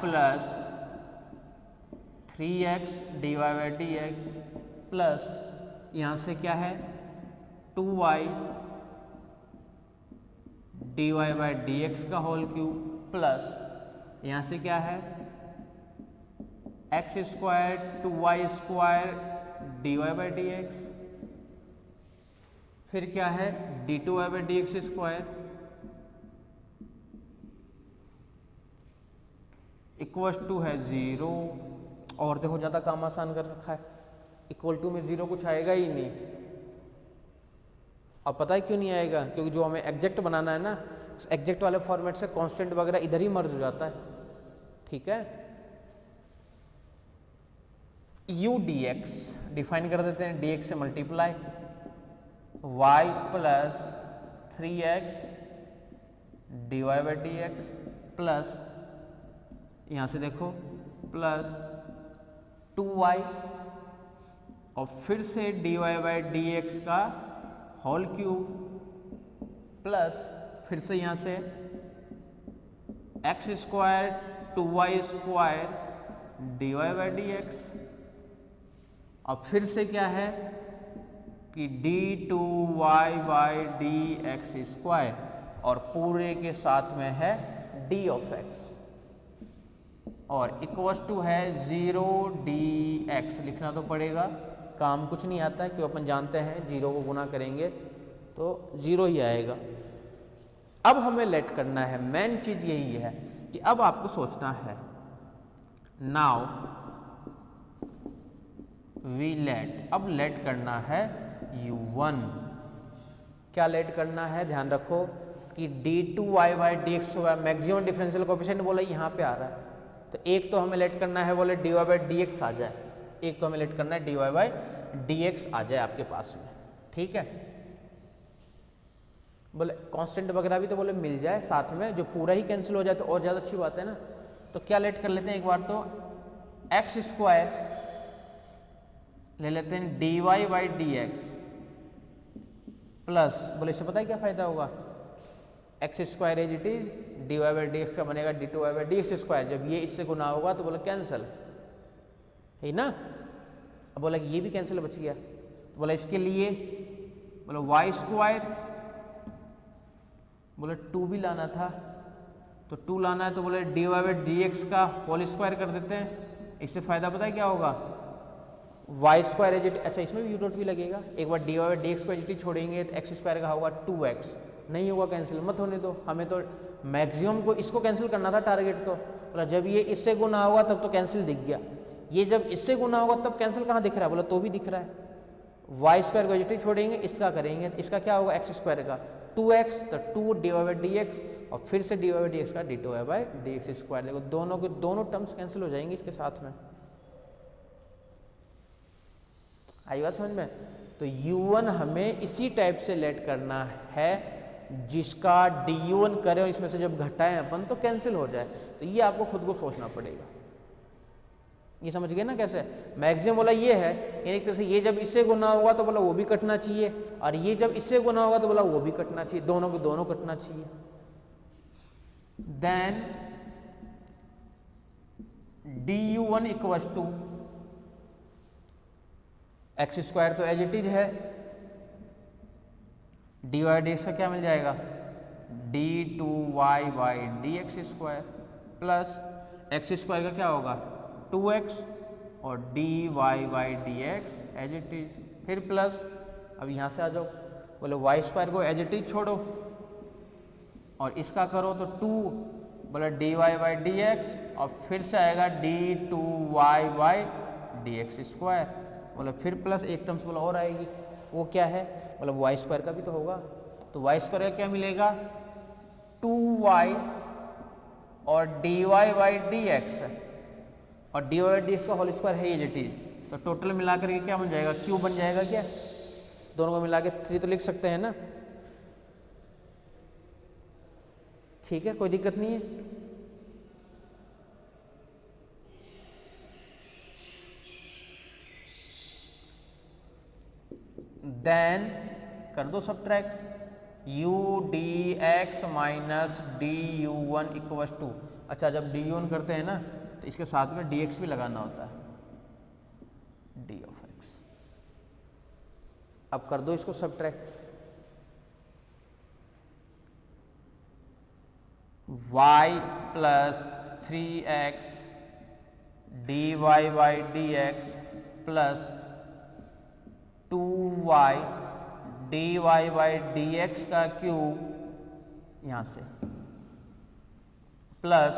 Plus 3x dy by d x plus यहाँ से क्या है 2y dy by d x का होल क्यूब प्लस यहाँ से क्या है x square 2y square dy by d x, फिर क्या है d2y by d x square equal to है 0। और देखो ज़्यादा काम आसान कर रखा है, इक्वल टू में 0 कुछ आएगा ही नहीं। अब पता है क्यों नहीं आएगा, क्योंकि जो हमें एग्जैक्ट बनाना है ना, एग्जैक्ट वाले फॉर्मेट से कांस्टेंट वगैरह इधर ही मर्ज हो जाता है। ठीक है, u dx डिफाइन कर देते हैं, dx से multiply y plus 3x dy by d x plus यहाँ से देखो प्लस 2y और फिर से dy बाई डी एक्स का होल क्यूब प्लस फिर से यहाँ से x square 2y square dy by d x और फिर से क्या है कि d2y by d x square और पूरे के साथ में है d ऑफ x और इक्वल टू है 0 dx। लिखना तो पड़ेगा, काम कुछ नहीं आता है क्यों, अपन जानते हैं 0 को गुना करेंगे तो 0 ही आएगा। अब हमें लेट करना है, मेन चीज यही है कि अब आपको सोचना है नाउ वी लेट, अब लेट करना है u1। क्या लेट करना है, ध्यान रखो कि d2y by d x maximum differential coefficient बोला यहाँ पे आ रहा है, तो एक तो हमें लेट करना है बोले dy बाई डी एक्स आ जाए, एक तो हमें लेट करना है dy बाई डी एक्स आ जाए आपके पास में। ठीक है, बोले कांस्टेंट वगैरह भी तो बोले मिल जाए साथ में, जो पूरा ही कैंसिल हो जाए तो और ज़्यादा अच्छी बात है ना। तो क्या लेट कर लेते हैं एक बार, तो x स्क्वायर ले लेते हैं dy by d x plus, बोले इससे पता है क्या फ़ायदा होगा, x square as it is dy by d x का बनेगा d2y by d x square, जब ये इससे गुना होगा तो बोला कैंसिल है ना। अब बोला कि ये भी कैंसिल बच गया, तो बोला इसके लिए बोला y स्क्वायर, बोला 2 भी लाना था तो 2 लाना है, तो बोले dy बाई डी एक्स का होल स्क्वायर कर देते हैं। इससे फ़ायदा पता है क्या होगा, y स्क्वायर एज इट, अच्छा इसमें भी u डॉट भी लगेगा, एक बार dy बाई डी एक्स को एज इट छोड़ेंगे तो x स्क्वायर का होगा 2x, नहीं होगा कैंसिल, मत होने दो, हमें तो मैक्सिमम को इसको कैंसिल करना था टारगेट। तो बोला जब ये इससे गुना होगा तब तो कैंसिल दिख गया, ये जब इससे गुना होगा तब कैंसिल कहाँ दिख रहा है, बोला तो भी दिख रहा है। वाई स्क्वायर को एज छोड़ेंगे, इसका करेंगे तो इसका क्या होगा एक्स स्क्वायर का 2x, तो 2 dy बाई डी एक्स और फिर से dy बाई डी एक्स का d2y by d x square. देखो दोनों के दोनों टर्म्स कैंसिल हो जाएंगे इसके साथ में, आई बात समझ में। तो u1 हमें इसी टाइप से लेट करना है जिसका du1 करें और इसमें से जब घटाएं अपन तो कैंसिल हो जाए। तो ये आपको खुद को सोचना पड़ेगा, ये समझ गए ना कैसे। मैक्सिमम बोला ये है, यानी एक तरह से ये जब इससे गुना होगा तो बोला वो भी कटना चाहिए, और ये जब इससे गुना होगा तो बोला वो भी कटना चाहिए, दोनों के दोनों कटना चाहिए। Then du1 equal to x square तो एज इट इज है, dy बाई डी एक्स का क्या मिल जाएगा d2y by d x square plus x square का क्या होगा 2x और dy by d x as it is, फिर प्लस अब यहाँ से आ जाओ, बोले y स्क्वायर को एज इट इज छोड़ो और इसका करो तो 2, बोले dy बाई डी एक्स और फिर से आएगा d2y by d x square, बोले फिर प्लस एक टर्म्स बोला और आएगी, वो क्या है, मतलब वाई स्क्वायर का भी तो होगा, तो वाई स्क्वायर का क्या मिलेगा 2y और dy बाई डी एक्स और dy बाई डी एक्स का होल स्क्वायर है एज इट इज, तो टोटल मिला करके क्या बन जाएगा q बन जाएगा। क्या दोनों को मिला के 3 तो लिख सकते हैं ना, ठीक है कोई दिक्कत नहीं है। देन कर दो subtract u d x minus d u one equal to, अच्छा जब डी यून करते हैं ना तो इसके साथ में डी एक्स भी लगाना होता है, डी ऑफ एक्स। अब कर दो इसको subtract, y plus 3x dy by d x plus 2y dy by d x का क्यूब यहाँ से plus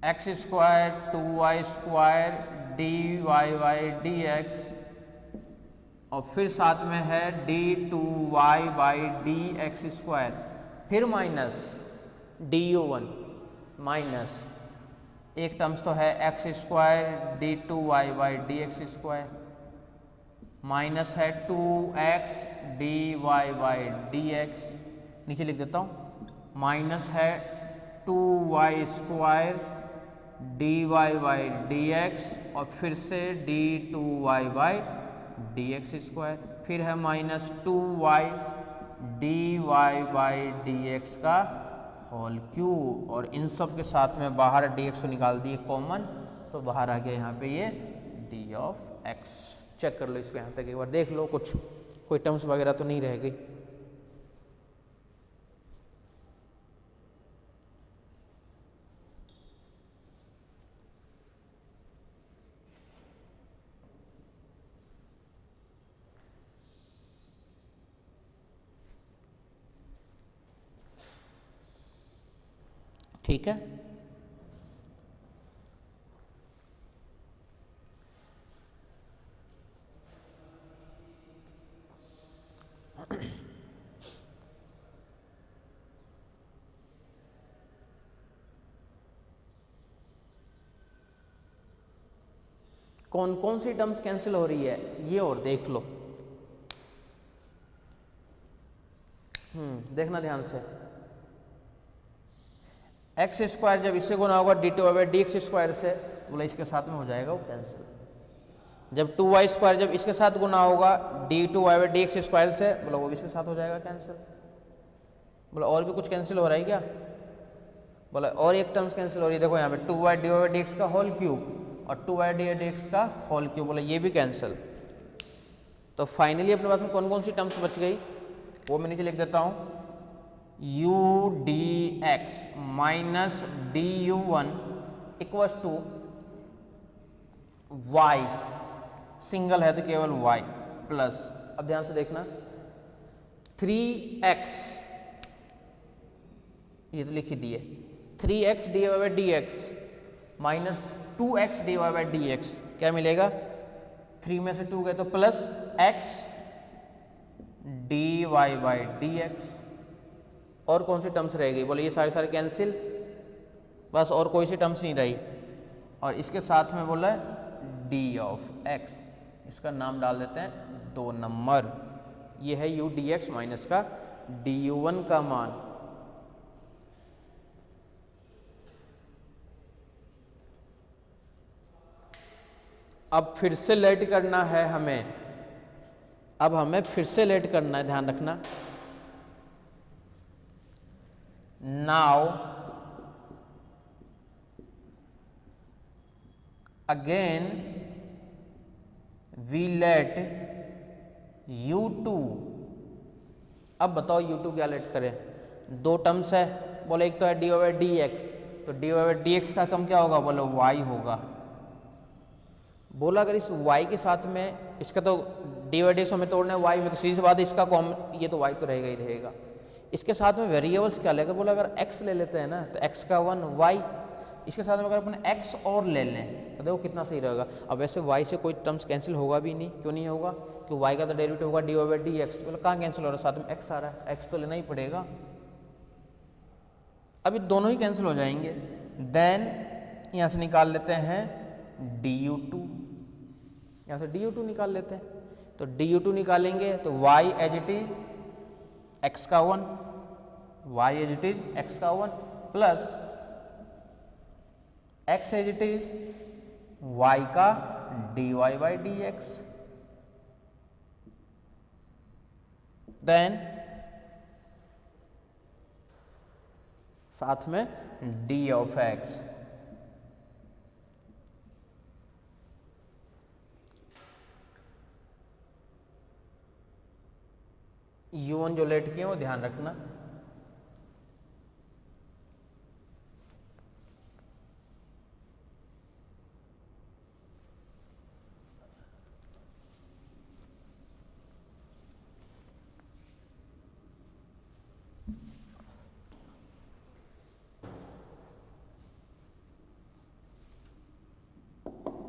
x square 2y square D by d x और फिर साथ में है d2y by d x square, फिर माइनस du1 माइनस एक टर्म्स तो है x square d2y by d x square minus है 2x dy by d x, नीचे लिख देता हूँ माइनस है 2y square dy by d x और फिर से d2y by d x square, फिर है minus 2y dy by d x का होल क्यूब और इन सब के साथ में बाहर डी एक्स को निकाल दिए कॉमन, तो बाहर आ गया यहाँ पे ये डी ऑफ एक्स। चेक कर लो इसको, यहाँ तक एक बार देख लो, कुछ कोई टर्म्स वगैरह तो नहीं रह गई। ठीक है, कौन कौन सी टर्म्स कैंसिल हो रही है ये और देख लो। देखना ध्यान से, एक्स स्क्वायर जब इससे गुना होगा d2 by d x square से, बोला इसके साथ में हो जाएगा वो कैंसिल। जब 2y स्क्वायर जब इसके साथ गुना होगा d2y by d x square से, बोला वो भी इसके साथ हो जाएगा कैंसिल। बोला और भी कुछ कैंसिल हो रहा है क्या? बोला और एक टर्म्स कैंसिल हो रही है, देखो यहाँ पे 2y dy by d x का होल क्यूब और 2y dy डी एक्स का होल क्यूब, बोला ये भी कैंसिल। तो फाइनली अपने पास में कौन कौन सी टर्म्स बच गई वो मैं नीचे लिख देता हूँ, u d x minus d u one equal to y, single है तो केवल y प्लस, अब ध्यान से देखना 3x, ये तो लिख ही दिए 3x d y by d x minus 2x d y by d x, क्या मिलेगा 3 में से 2 गए तो plus x d y by d x. और कौन सी टर्म्स रह गई? बोले ये सारे सारे कैंसिल, बस और कोई सी टर्म्स नहीं रही। और इसके साथ में बोला है डी ऑफ एक्स, इसका नाम डाल देते हैं 2 नंबर। ये है u डी एक्स माइनस का डी यू वन का मान। अब फिर से लेट करना है हमें, अब हमें फिर से लेट करना है, ध्यान रखना। Now again we let u2, अब बताओ u2 क्या लेट करें? 2 टर्म्स है, बोले एक तो है डी बाई डी एक्स, तो डी बाई डी एक्स का कम क्या होगा? बोले y होगा। बोला अगर इस y के साथ में इसका तो डी बाई डी एक्स हमें तोड़ना है y में, तो सीधी सी बात है इसका कॉमन, ये तो y तो रहेगा ही रहेगा। इसके साथ में वेरिएबल्स क्या लेगा? बोला अगर x ले लेते हैं ना तो x का 1 y, इसके साथ में अगर अपन x और ले लें तो देखो कितना सही रहेगा। अब वैसे y से कोई टर्म्स कैंसिल होगा भी नहीं, क्यों नहीं होगा? क्योंकि y का तो डेरिवेटिव होगा d y by d x, बोला कहाँ कैंसिल हो रहा है? साथ में x आ रहा है, x तो लेना ही पड़ेगा। अब ये दोनों ही कैंसिल हो जाएंगे। देन यहाँ से निकाल लेते हैं du2, यहाँ से du2 निकाल लेते हैं, तो du2 निकालेंगे तो y as it is x का 1, y as it is x का 1 plus x as it is y का dy by d x. Then साथ में डी ऑफ एक्स। U1 जो लेट किए वो ध्यान रखना।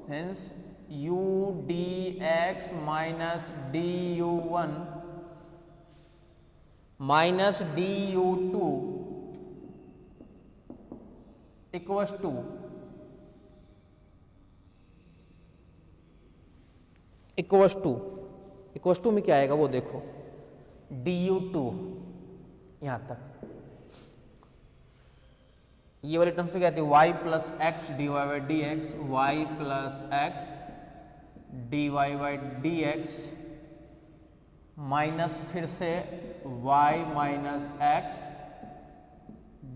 Hence u dx minus du1 minus du2 equals to equals to में क्या आएगा वो देखो, du2 यहां तक। ये वाले टर्म से क्या आती है, y plus x d y by d x, y plus x d y by d x minus फिर से y minus x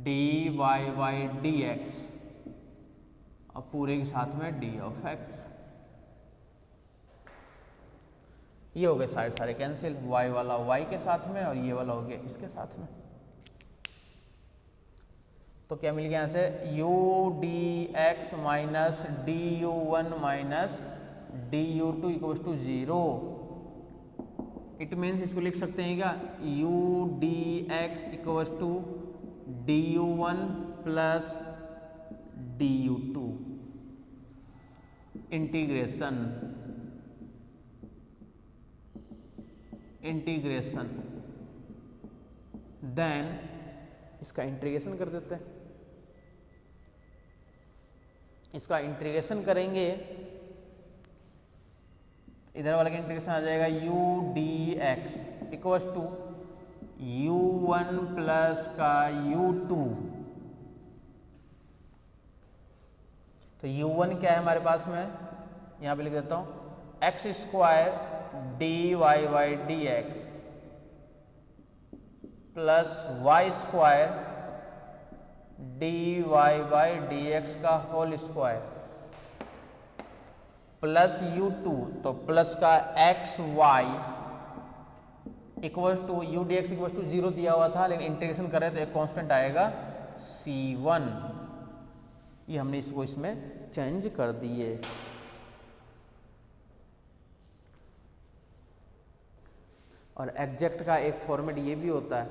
d y by d x और पूरे के साथ में डी ऑफ एक्स। ये हो गए सारे कैंसिल, y वाला y के साथ में और ये वाला हो गया इसके साथ में। तो क्या मिल गया यहाँ से, u d x minus d u one minus d u two equal to 0। It means इसको लिख सकते हैं क्या, u d x equal to d u one plus d u two integration then इसका इंटीग्रेशन कर देते हैं। इसका इंटीग्रेशन करेंगे, इधर वाला का इंटीग्रेशन आ जाएगा u d x equal to u one plus का u2। तो u1 क्या है हमारे पास में, यहां पे लिख देता हूं x square d y by d x plus y square d y by d x का होल स्क्वायर प्लस u2, तो प्लस का x y equal to u d x equal to 0 दिया हुआ था, लेकिन इंटीग्रेशन कर रहे तो एक कांस्टेंट आएगा c1। ये हमने इसको इसमें चेंज कर दिए। और एग्जैक्ट का एक फॉर्मेट ये भी होता है,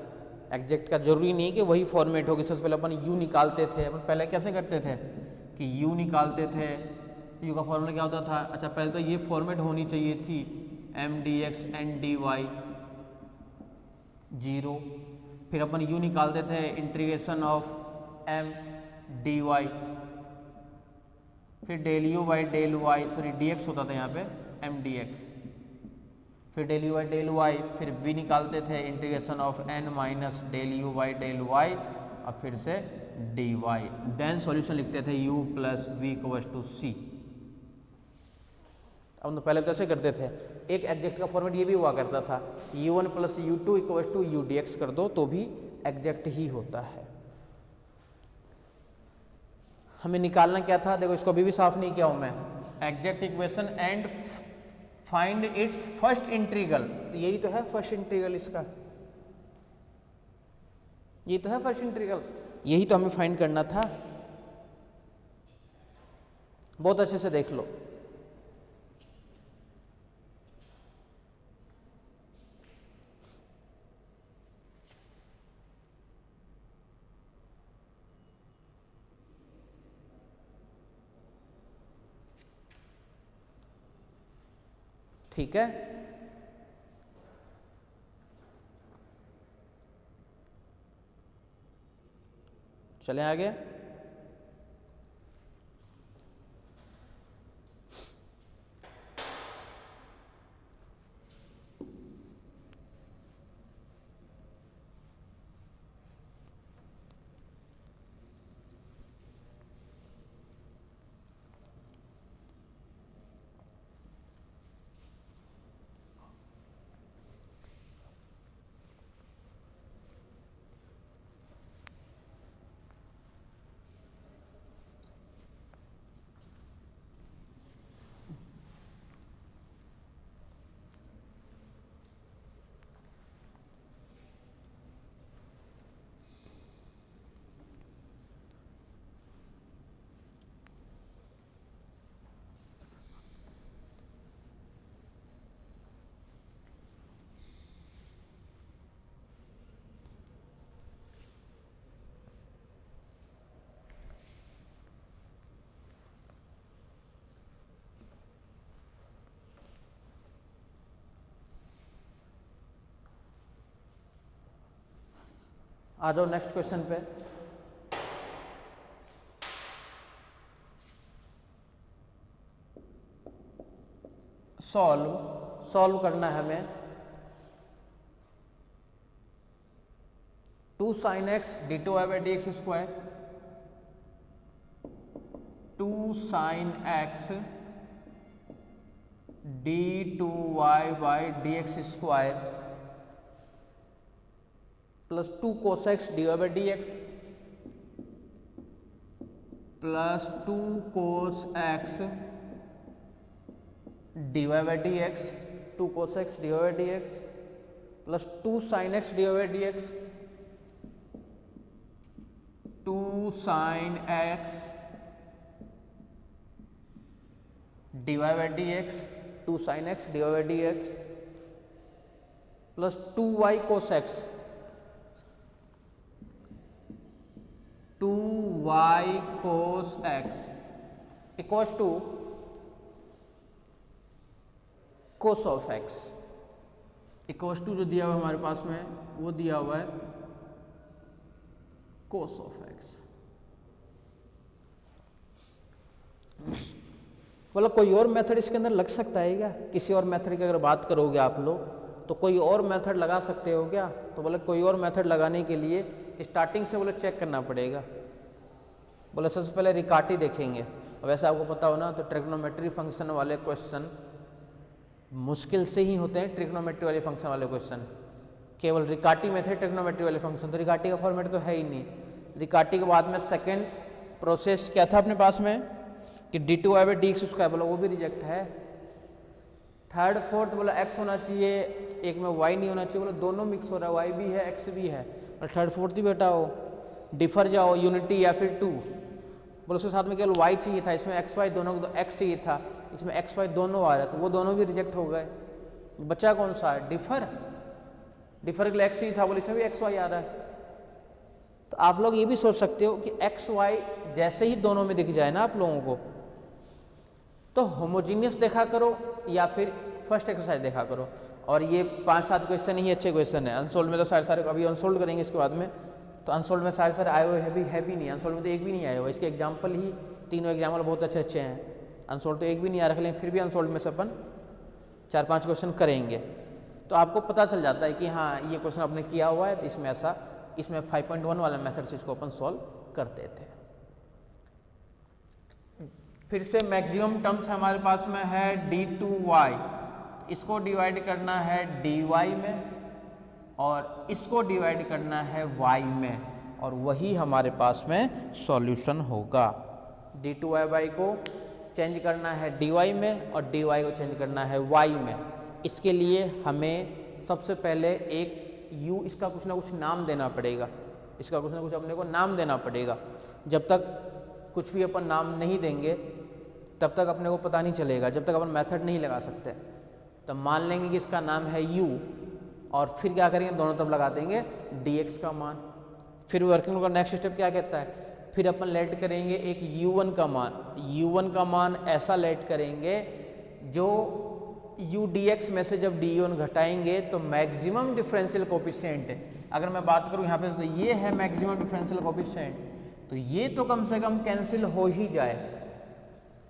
एग्जैक्ट का जरूरी नहीं कि वही फॉर्मेट होगी। सबसे पहले अपन u निकालते थे, अपन पहले कैसे करते थे कि u निकालते थे, u का फॉर्मूला क्या होता था, अच्छा पहले तो ये फॉर्मेट होनी चाहिए थी m dx n dy 0, फिर अपन u निकालते थे इंटीग्रेशन ऑफ m dy, फिर del u by del y, sorry dx होता था यहाँ पे m dx, फिर del u by del y, फिर v निकालते थे integration of n minus del u by del y और फिर से dy, देन सॉल्यूशन लिखते थे u plus v equal to c। अब तो पहले तो ऐसे करते थे। एक एग्जैक्ट का फॉर्मेट ये भी हुआ करता था, u1 plus u2 equal to u dx कर दो तो भी एग्जैक्ट ही होता है। हमें निकालना क्या था, देखो इसको अभी भी साफ नहीं किया हूं मैं, exact equation and find its first integral. तो यही तो है फर्स्ट इंटीग्रल इसका, ये तो है फर्स्ट इंटीग्रल, यही तो हमें फाइंड करना था। बहुत अच्छे से देख लो, ठीक है। चलें आगे। आ जाओ नेक्स्ट क्वेश्चन पे। सॉल्व करना है हमें 2 sin x d2y/dx square, 2 sin x d2y/dx square plus 2 cos x dy/dx plus 2 cos x dy/dx, 2 cos x dy/dx plus 2 sin x dy/dx, 2 sin x dy/dx, 2 sin x dy/dx plus 2y cos x, 2y cos x equals to cos of x, equals to जो दिया हुआ हमारे पास में वो दिया हुआ है cos ऑफ x। मतलब कोई और मेथड इसके अंदर लग सकता है क्या? किसी और मेथड की अगर बात करोगे आप लोग तो कोई और मेथड लगा सकते हो क्या? तो बोले कोई और मेथड लगाने के लिए स्टार्टिंग से बोले चेक करना पड़ेगा। बोले सबसे पहले रिकार्टी देखेंगे। वैसे आपको पता हो ना तो ट्रिग्नोमेट्री फंक्शन वाले क्वेश्चन मुश्किल से ही होते हैं। ट्रिग्नोमेट्री वाले फंक्शन वाले क्वेश्चन केवल रिकार्टी में थे। ट्रिग्नोमेट्री वाले फंक्शन तो रिकार्टी का फॉर्मेट तो है ही नहीं। रिकार्टी के बाद में सेकेंड प्रोसेस क्या था अपने पास में कि d2y/dx स्क्वायर, बोला वो भी रिजेक्ट है। थर्ड फोर्थ बोला x होना चाहिए, एक में y नहीं होना चाहिए, बोला दोनों मिक्स हो रहा है, y भी है x भी है। और थर्ड फोर्थ भी बेटा हो डिफर जाओ यूनिटी या फिर 2, बोला उसके साथ में केवल y चाहिए था, इसमें x y दोनों को x चाहिए था, इसमें x y दोनों आ रहा है तो वो दोनों भी रिजेक्ट हो गए। बचा कौन सा है? डिफर। डिफर के लिए x चाहिए था, बोले इसमें भी x y आ रहा है। तो आप लोग ये भी सोच सकते हो कि x y जैसे ही दोनों में दिख जाए ना आप लोगों को तो होमोजीनियस देखा करो या फिर फर्स्ट एक्सरसाइज देखा करो। और ये 5-7 क्वेश्चन ही अच्छे क्वेश्चन है। अनसोल्ड में तो सारे अभी अनसोल्ड करेंगे इसके बाद में, तो अनसोल्ड में सारे आए हुए है भी नहीं। अनसोल्ड में तो एक भी नहीं आया हुआ। इसके एग्जाम्पल ही तीनों एग्जाम्पल बहुत अच्छे हैं। अनसोल्ड तो एक भी नहीं आ रखा, लेकिन फिर भी अनसोल्ड में से अपन 4-5 क्वेश्चन करेंगे तो आपको पता चल जाता है कि हाँ ये क्वेश्चन आपने किया हुआ है तो इसमें ऐसा, इसमें 5.1 वाले मेथड से इसको अपन सॉल्व करते थे। फिर से मैक्सिमम टर्म्स हमारे पास में है d2y, इसको डिवाइड करना है dy में और इसको डिवाइड करना है y में और वही हमारे पास में सॉल्यूशन होगा। d2y को चेंज करना है dy में और dy को चेंज करना है y में। इसके लिए हमें सबसे पहले एक u इसका कुछ ना कुछ नाम देना पड़ेगा। इसका कुछ ना कुछ अपने को नाम देना पड़ेगा। जब तक कुछ भी अपन नाम नहीं देंगे तब तक अपने को पता नहीं चलेगा, जब तक अपन मेथड नहीं लगा सकते। तो मान लेंगे कि इसका नाम है u और फिर क्या करेंगे, दोनों तरफ लगा देंगे dx का मान। फिर वर्किंग का नेक्स्ट स्टेप क्या कहता है, फिर अपन लेट करेंगे एक u1 का मान। u1 का मान ऐसा लेट करेंगे जो u dx में से जब d1 घटाएंगे तो मैक्सिमम डिफरेंशियल कोफिशिएंट, अगर मैं बात करूं यहाँ पे तो ये है मैक्सिमम डिफरेंशियल कोफिशिएंट, तो ये तो कम से कम कैंसिल हो ही जाए।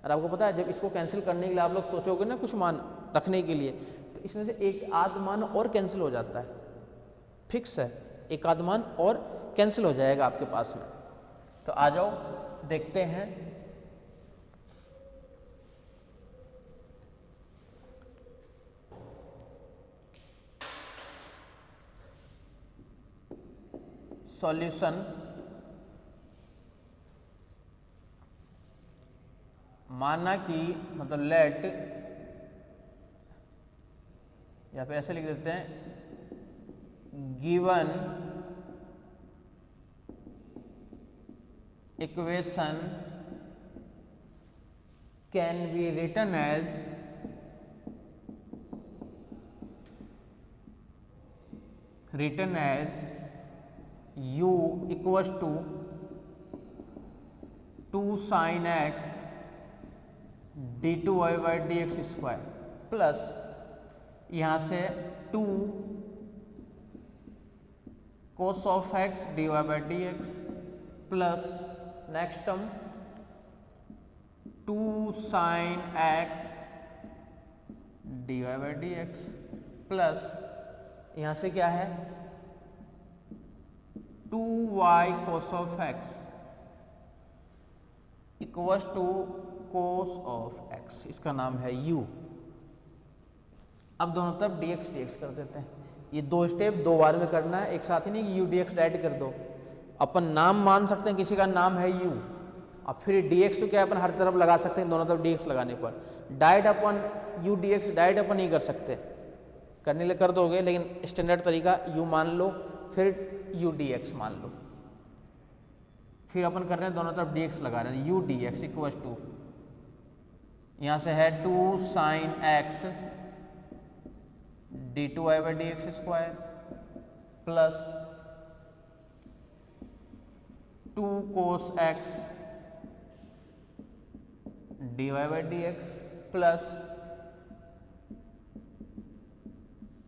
और आपको पता है जब इसको कैंसिल करने के लिए आप लोग सोचोगे ना कुछ मान रखने के लिए तो इसमें से एक आध मान और कैंसिल हो जाता है। फिक्स है, एक आध मान और कैंसिल हो जाएगा आपके पास में। तो आ जाओ देखते हैं। सॉल्यूशन माना कि मतलब लेट, या फिर ऐसे लिख देते हैं given equation can be written as u equals to 2 sin x d2y/dx square plus यहाँ से 2 cos of x d y by d x plus next term 2 sine x d y by d x plus यहाँ से क्या है 2y cos of x equals to cos of x, इसका नाम है u। अब दोनों तरफ dx dx कर देते हैं। ये दो स्टेप दो बार में करना है, एक साथ ही नहीं कि u dx डायरेक्ट कर दो। अपन नाम मान सकते हैं, किसी का नाम है u, अब फिर dx तो क्या अपन हर तरफ लगा सकते हैं, दोनों तरफ dx लगाने पर डायरेक्ट अपन u dx डायरेक्ट अपन नहीं कर सकते, करने लिए कर दोगे, लेकिन स्टैंडर्ड तरीका u मान लो फिर u dx मान लो, फिर अपन कर रहे हैं दोनों तरफ dx लगा रहे हैं, u dx इक्वल टू यहाँ से है 2 sine x d two y by d x square plus 2 cos x d y by d x plus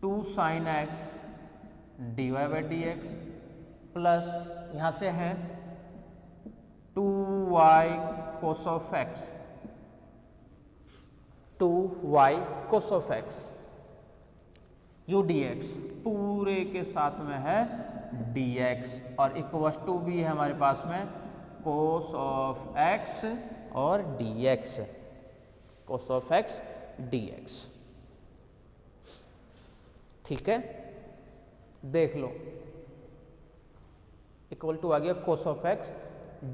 2 sine x d y by d x plus यहाँ से है 2y cos of x 2y cos of x u dx पूरे के साथ में है dx और equals to भी है हमारे पास में कोस ऑफ x और dx, cos of x dx। ठीक है, देख लो इक्वल टू आ गया cos of x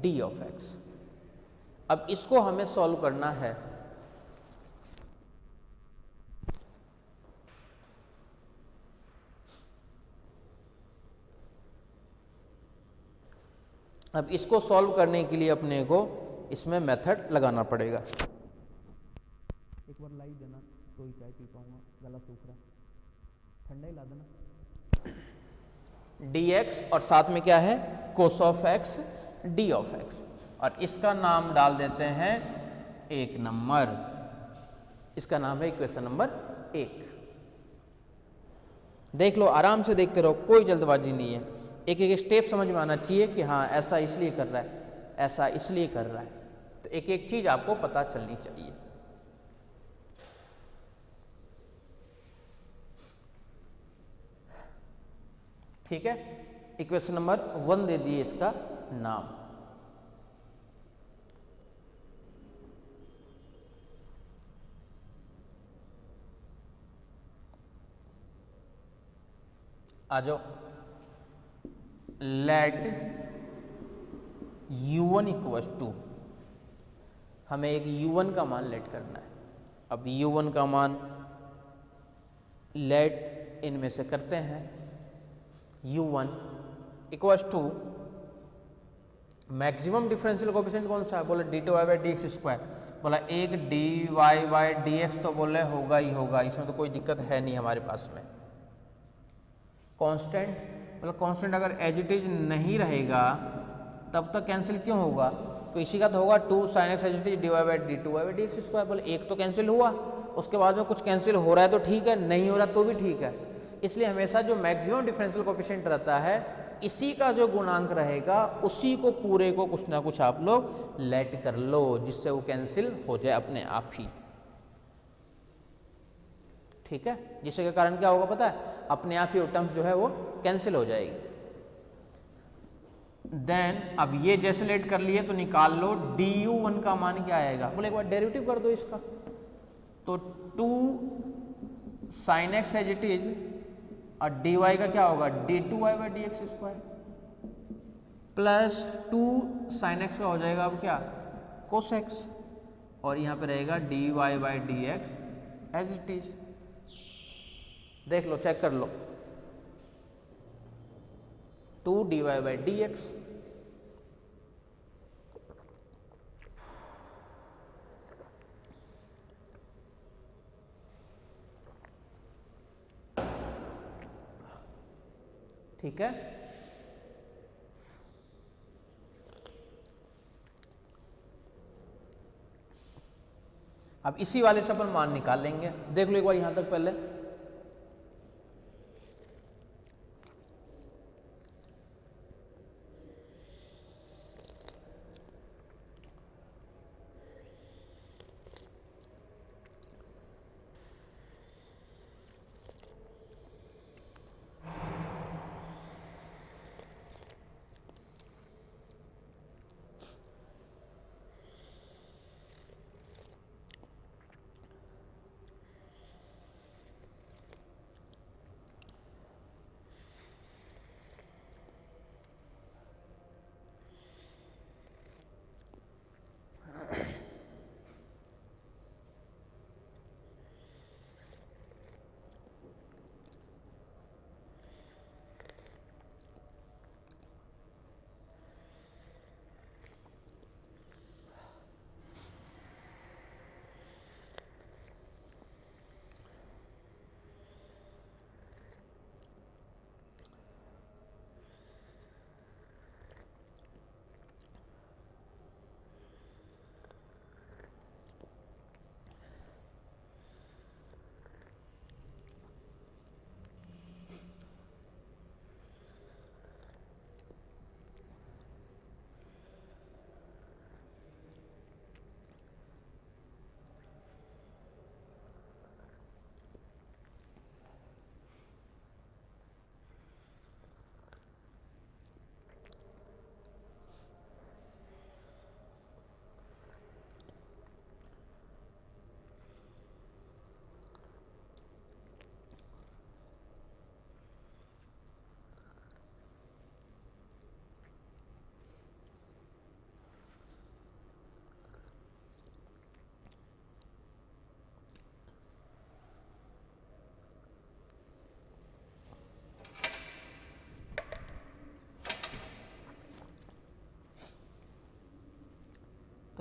d of x। अब इसको हमें सॉल्व करना है। अब इसको सॉल्व करने के लिए अपने को इसमें मेथड लगाना पड़ेगा। एक बार लाई देना तो ही चाय पी पाऊंगा, गला सूख रहा, ठंडा ही ला देना। dx और साथ में क्या है cos of x d of x और इसका नाम डाल देते हैं 1 नंबर, इसका नाम है इक्वेशन नंबर 1। देख लो, आराम से देखते रहो, कोई जल्दबाजी नहीं है, एक एक स्टेप समझ में आना चाहिए कि हाँ ऐसा इसलिए कर रहा है, ऐसा इसलिए कर रहा है, तो एक एक चीज आपको पता चलनी चाहिए। ठीक है, इक्वेशन नंबर 1 दे दिए इसका नाम। आ जाओ, लेट u1 इक्वल्स टू, हमें एक u1 का मान लेट करना है। अब u1 का मान लेट इनमें से करते हैं, u1 equals to maximum differential coefficient कौन सा है, बोले d two y by d x square, बोला एक d y by d x तो बोले होगा ही होगा, इसमें तो कोई दिक्कत है नहीं हमारे पास में। कांस्टेंट, मतलब कांस्टेंट अगर एज इट इज नहीं रहेगा तब तक कैंसिल क्यों होगा, तो इसी का तो होगा 2 sine x as it is d y by d two y by d x square, बोले एक तो कैंसिल हुआ, उसके बाद में कुछ कैंसिल हो रहा है तो ठीक है, नहीं हो रहा तो भी ठीक है। इसलिए हमेशा जो मैक्सिमम डिफरेंशियल कोएफिशिएंट रहता है इसी का जो गुणांक रहेगा उसी को पूरे को कुछ ना कुछ आप लोग लेट कर लो, जिससे वो कैंसिल हो जाए अपने आप ही। ठीक है, जिससे के कारण क्या होगा पता है, अपने आप ही वो टर्म्स जो है वो कैंसिल हो जाएगी। देन अब ये जैसे लेट कर लिए तो निकाल लो du1 का मान क्या आएगा, बोले एक बार डेरिवेटिव कर दो इसका, तो 2 sine x as it is और dy का क्या होगा d2y by d x square plus 2 sine x का हो जाएगा अब क्या कोस एक्स और यहाँ पे रहेगा dy by d x as it is. देख लो, चेक कर लो, 2 dy बाई डी एक्स ठीक है। अब इसी वाले से अपन मान निकाल लेंगे। देख लो एक बार यहां तक पहले,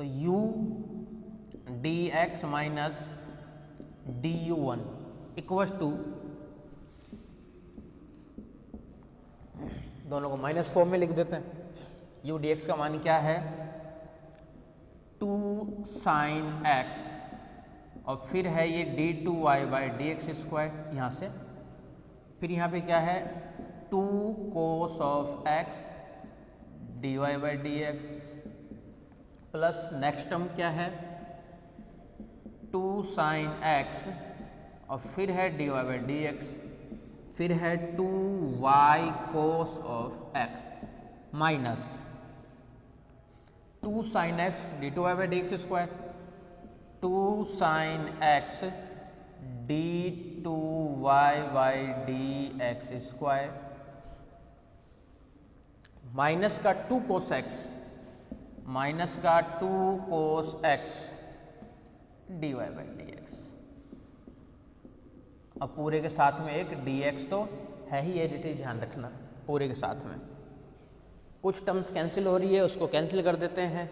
तो u dx minus du1 equals to, दोनों को माइनस फॉर्म में लिख देते हैं। u dx का मान क्या है 2 sin x और फिर है ये d2y बाई dx स्क्वायर यहाँ से, फिर यहाँ पे क्या है 2 cos of x dy by dx plus next term क्या है 2 sin x और फिर है dy बाई dx, फिर है 2y cos of x minus 2 sin x d2y by dx square, 2 sin x d2y by dx square minus का 2 cos x, minus का 2 cos x dy by dx। अब पूरे के साथ में एक dx तो है ही एज इट इज, ध्यान रखना पूरे के साथ में कुछ टर्म्स कैंसिल हो रही है, उसको कैंसिल कर देते हैं।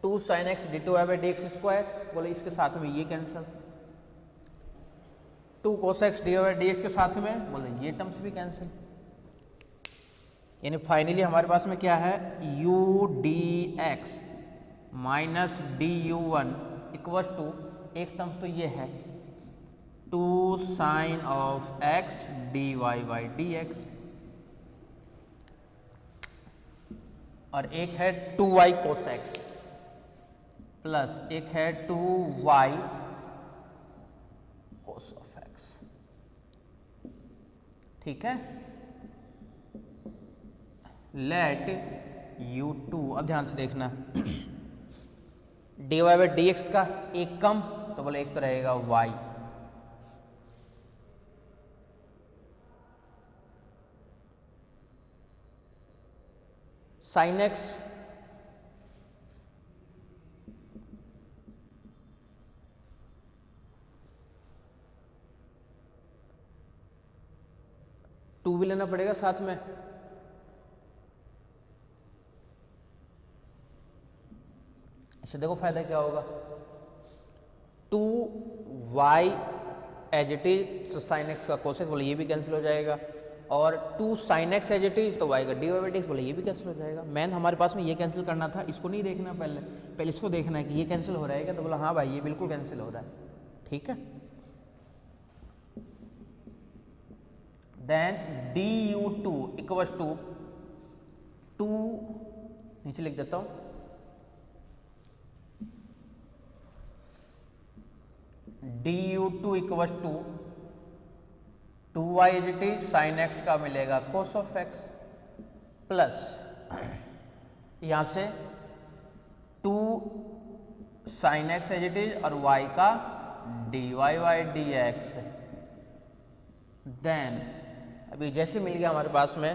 2 sin x d2y by dx square बोले इसके साथ में ये cancel, 2 cos x dy by dx के साथ में बोले ये टर्म्स भी कैंसिल, यानी फाइनली हमारे पास में क्या है u dx minus du1 equals to, एक टर्म्स तो ये है 2 sin of x dy by dx और एक है 2y cos x प्लस एक है 2y cos ऑफ x। ठीक है, लेट u2, अब ध्यान से देखना dy बाई dx का एक कम तो बोले एक तो रहेगा y, sin x टू भी लेना पड़ेगा साथ में, इससे देखो फायदा क्या होगा 2y as it is sine x का कोसेक्स बोले ये भी कैंसिल हो जाएगा, और 2 sin x as it is तो y का dy बाई dx बोले ये भी कैंसिल हो जाएगा। मैन हमारे पास में ये कैंसिल करना था, इसको नहीं देखना, पहले इसको देखना है कि ये कैंसिल हो रहा है क्या, तो बोला हाँ भाई ये बिल्कुल कैंसिल हो रहा है। ठीक है, देन du2 इक्वस टू 2, नीचे लिख देता हूं du2 equals to 2y as it is sine x का मिलेगा कोस ऑफ एक्स प्लस यहां से 2 sine x as it is और y का dy बाई dx। देन अभी जैसे मिल गया हमारे पास में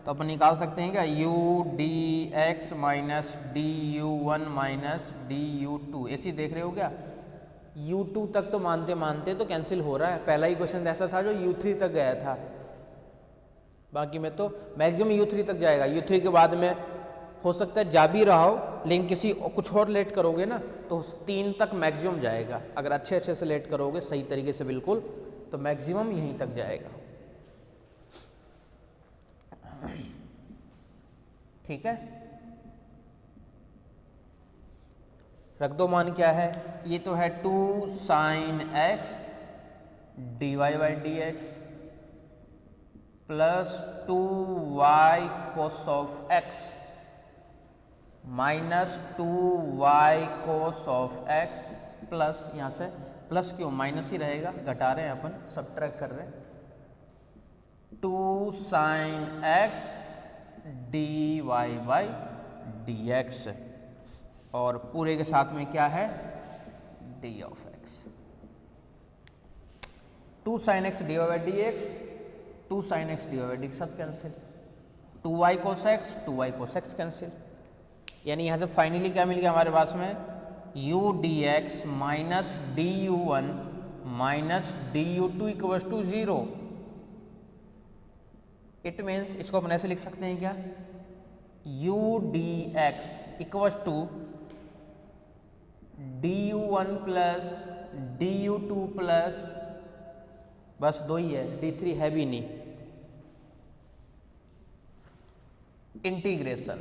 तो अपन निकाल सकते हैं क्या u dx minus du1 minus du2। एक चीज देख रहे हो क्या, u2 तक तो मानते मानते तो कैंसिल हो रहा है, पहला ही क्वेश्चन ऐसा था जो u3 तक गया था, बाकी में तो मैक्सिमम u3 तक जाएगा। u3 के बाद में हो सकता है जा भी रहा हो लेकिन किसी कुछ और लेट करोगे ना तो 3 तक मैक्सिमम जाएगा, अगर अच्छे से लेट करोगे सही तरीके से बिल्कुल तो मैक्सिमम यहीं तक जाएगा। ठीक है, रख दो मान क्या है, ये तो है 2 sin x dy by dx plus 2y cos of x minus 2y cos of x plus, यहाँ से प्लस क्यों, माइनस ही रहेगा, घटा रहे हैं अपन, सबट्रैक्ट कर रहे हैं, 2 sin x dy by dx और पूरे के साथ में क्या है d of x, 2 sin x dy by dx, 2 sin x dy by dx सब cancel, 2y cos x 2y cos x cancel, यानी यहाँ से फाइनली क्या मिल गया हमारे पास में u dx minus du1 minus du2 equals to 0। It means इसको अपन ऐसे लिख सकते हैं क्या, u dx equals to du1 plus du2 plus, बस दो ही है, d3 है भी नहीं, इंटीग्रेशन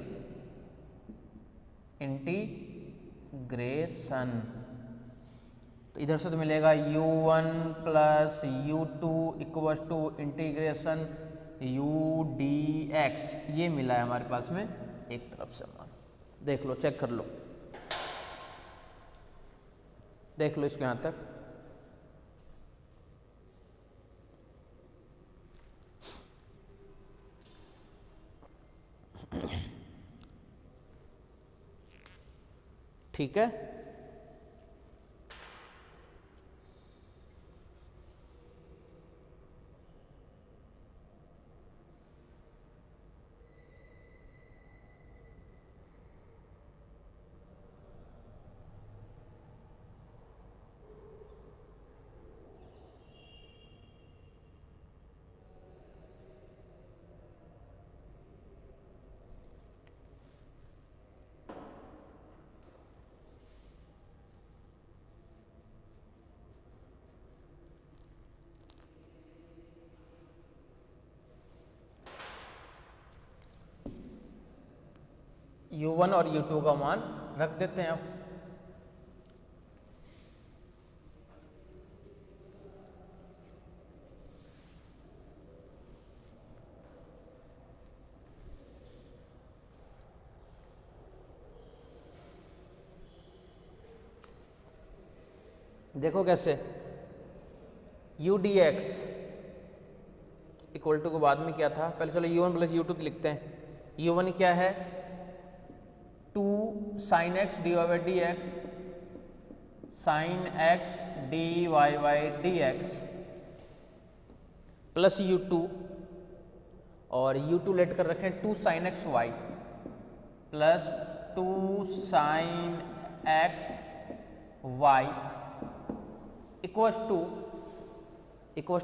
तो इधर से तो मिलेगा u1 plus u2 equal to integration u dx, ये मिला है हमारे पास में एक तरफ से मान। देख लो, चेक कर लो, देख लो इसको यहां तक। ठीक है, u1 और u2 का मान रख देते हैं अब। देखो कैसे, u dx इक्वल टू को बाद में क्या था, पहले चलो u1 प्लस u2 लिखते हैं। u1 क्या है, 2 sin x dy by d x, sine x d y by d x plus u2, और u2 लेट कर रखें 2 sin x y plus 2 sin x y equals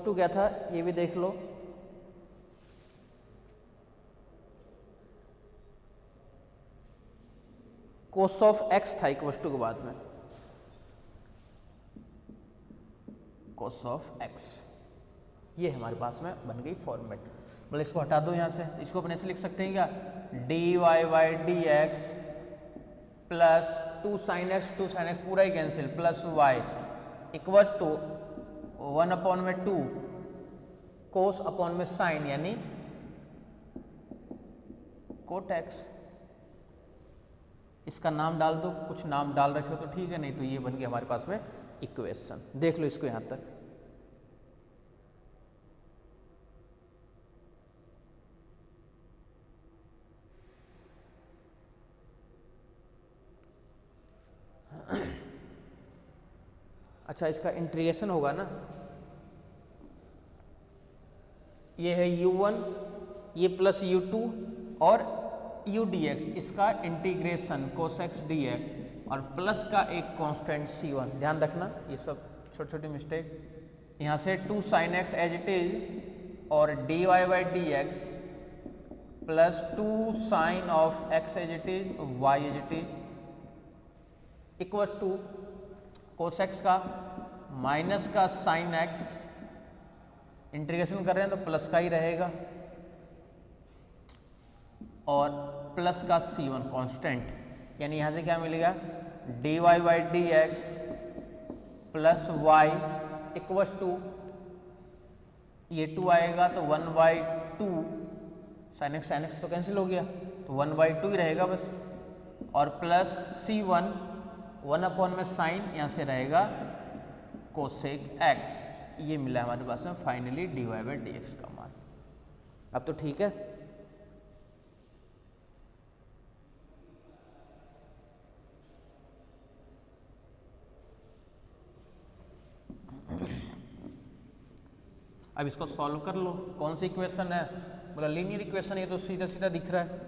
to क्या था, ये भी देख लो, कोस ऑफ एक्स था इक्वस टू के बाद में, कोस ऑफ एक्स, ये हमारे पास में बन गई फॉर्मेट। मतलब इसको हटा दो यहाँ से, इसको अपने से लिख सकते हैं क्या, d y by d x plus 2 sin x पूरा ही cancel, plus y equals to 1 upon में 2 कोस अपॉन में साइन, यानी कोट एक्स। इसका नाम डाल दो, कुछ नाम डाल रखे हो तो ठीक है, नहीं तो ये बन गया हमारे पास में इक्वेशन। देख लो इसको यहां तक। अच्छा, इसका इंटीग्रेशन होगा ना, ये है u1, ये प्लस u2 और u dx, इसका इंटीग्रेशन कोस एक्स डी एक्स और प्लस का एक कांस्टेंट c1। ध्यान रखना ये सब छोटी छोटी मिस्टेक। यहाँ से 2 sin x as it is और dy by d x plus 2 sin of x as it is y as it is equal to cos x का माइनस का साइन एक्स, इंटीग्रेशन कर रहे हैं तो प्लस का ही रहेगा, और प्लस का c1 कांस्टेंट, यानी यहाँ से क्या मिलेगा, dy by d x plus y equal to, ये 2 आएगा तो 1/2 साइन एक्स तो कैंसिल हो गया, तो 1/2 ही रहेगा बस, और प्लस c1 1 अपॉन में साइन, यहाँ से रहेगा कोसेक एक्स। ये मिला हमारे पास में finally dy by d x का मान। अब तो ठीक है। अब इसको सॉल्व कर लो। कौन सी इक्वेशन है, मतलब लीनियर इक्वेशन, ये तो सीधा सीधा दिख रहा है।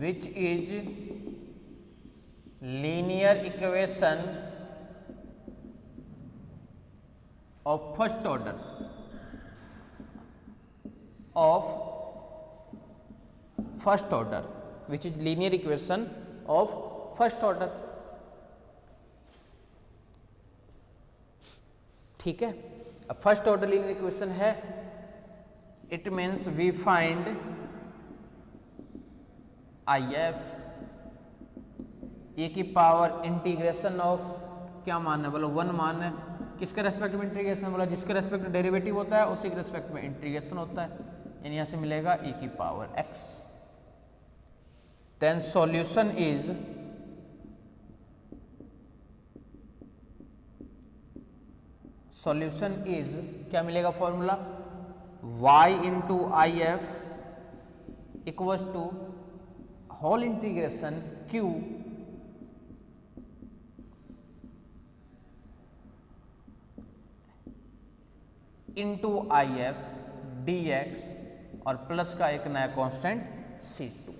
Which is linear equation of first order which is linear equation of first order. ठीक है, अब फर्स्ट ऑर्डर लीनियर इक्वेशन है, it means we find IF e की पावर इंटीग्रेशन ऑफ, क्या मान है बोलो, 1 मान है, किसके रेस्पेक्ट में इंटीग्रेशन, बोला जिसके रेस्पेक्ट में डेरिवेटिव होता है उसी के रेस्पेक्ट में इंटीग्रेशन होता है, यानी यहाँ से मिलेगा e की power x। Then solution is क्या मिलेगा formula, y into IF equals to whole integration q into IF dx और प्लस का एक नया कांस्टेंट C2,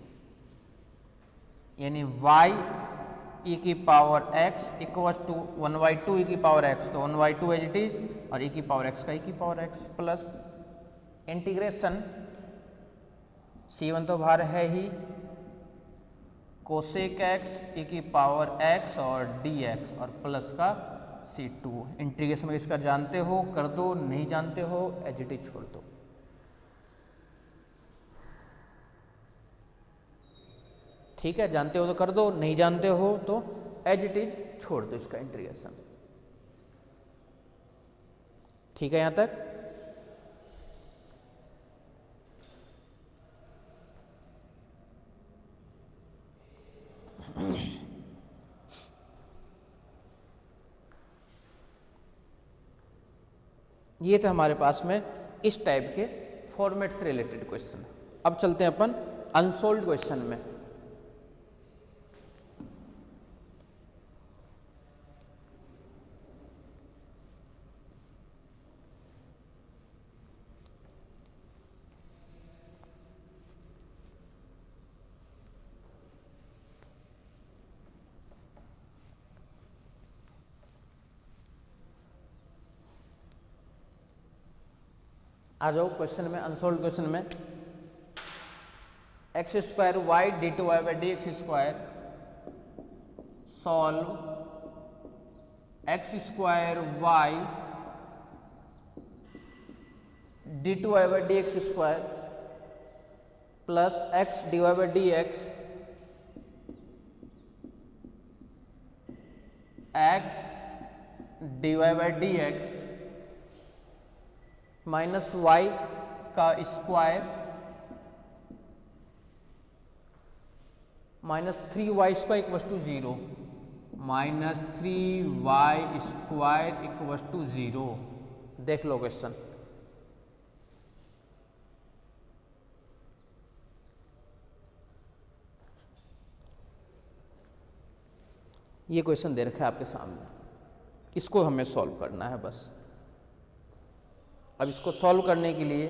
यानी y e की power x equals to 1/2 e की पावर x, तो 1/2 एज इट इज, और e की पावर x का e की power x plus integration C1 तो बाहर है ही, कोसेक x e की पावर x और dx और प्लस का C2। इंटीग्रेशन में इसका जानते हो कर दो, नहीं जानते हो एज इट इज छोड़ दो। ठीक है, जानते हो तो कर दो, नहीं जानते हो तो एज इट इज छोड़ दो इसका इंटीग्रेशन। ठीक है यहां तक। ये थे हमारे पास में इस टाइप के फॉर्मेट से रिलेटेड क्वेश्चन। अब चलते हैं अपन अनसोल्व्ड क्वेश्चन में। आ जाओ क्वेश्चन में, अनसोल्व क्वेश्चन में। X square y d two y by d x square solve x square y d two y by d x square plus x d y by d x d y by d x minus y का square minus 3y square equal to 0, minus 3y square equal to 0। देख लो question. ये question दे रखा है आपके सामने, इसको हमें solve करना है बस। अब इसको सॉल्व करने के लिए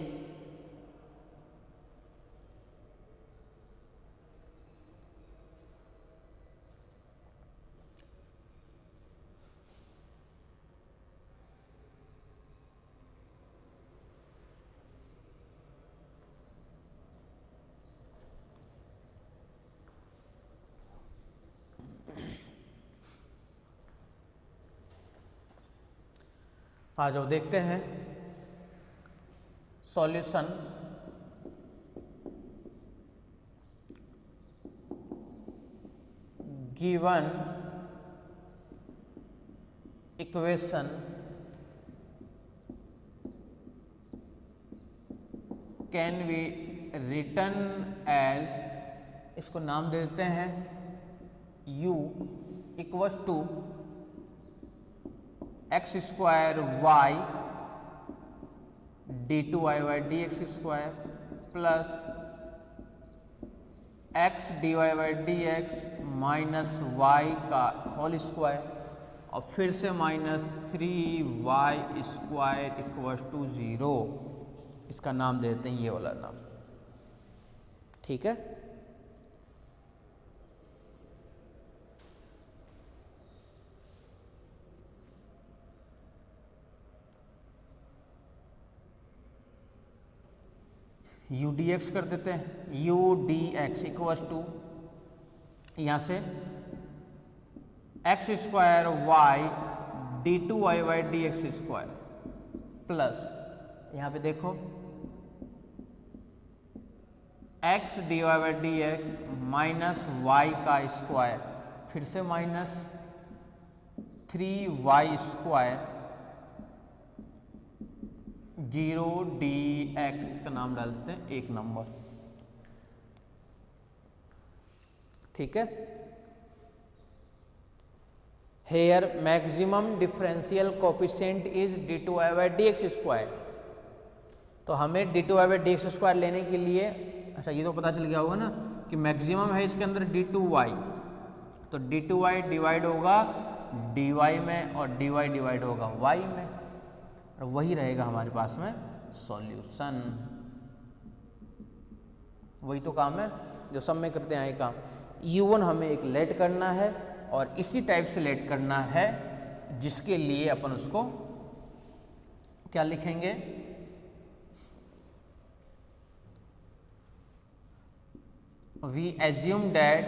आ जाओ देखते हैं solution. Given equation can be written as, इसको नाम दे देते हैं u equals to x square y d two y by d x square plus x d y by d x minus y का होल स्क्वायर और फिर से minus 3y square equal to 0। इसका नाम देते हैं ये वाला नाम, ठीक है। यू डी एक्स कर देते हैं, u d x equals to यहाँ से x square y d two y y d x square plus यहाँ पे देखो x d y by d x minus y का स्क्वायर, फिर से minus 3y square 0 D x, इसका नाम डाल देते हैं 1 नंबर। ठीक है, here maximum differential coefficient is d two y by d x square. तो हमें d two y by d x square लेने के लिए, अच्छा ये तो पता चल गया होगा ना कि मैक्सिमम है इसके अंदर डी टू वाई, तो डी टू वाई डिवाइड होगा डी वाई में और डी वाई डिवाइड होगा वाई में, और वही रहेगा हमारे पास में सॉल्यूशन। वही तो काम है जो सब में करते हैं, काम U1 हमें एक लेट करना है और इसी टाइप से लेट करना है, जिसके लिए अपन उसको क्या लिखेंगे, we assume that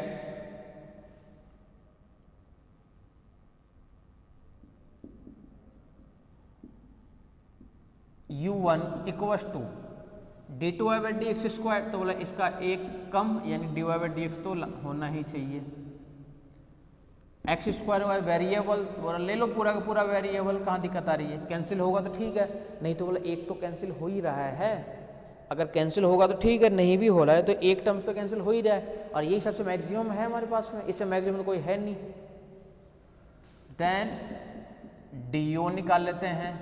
U1 equals to d two y by d x square, तो बोला इसका एक कम यानी d y by d x तो होना ही चाहिए। एक्स स्क्वायर वाई वेरिएबल, बोला ले लो पूरा का पूरा वेरिएबल, कहाँ दिक्कत आ रही है, कैंसिल होगा तो ठीक है, नहीं तो बोला एक तो कैंसिल हो ही रहा है, अगर कैंसिल होगा तो ठीक है, नहीं भी हो रहा है तो एक टर्म्स तो कैंसिल हो ही रहा है, और यही सबसे मैक्सिमम है हमारे पास में, इससे मैक्सिमम तो कोई है नहीं। देन डी ओ निकाल लेते हैं,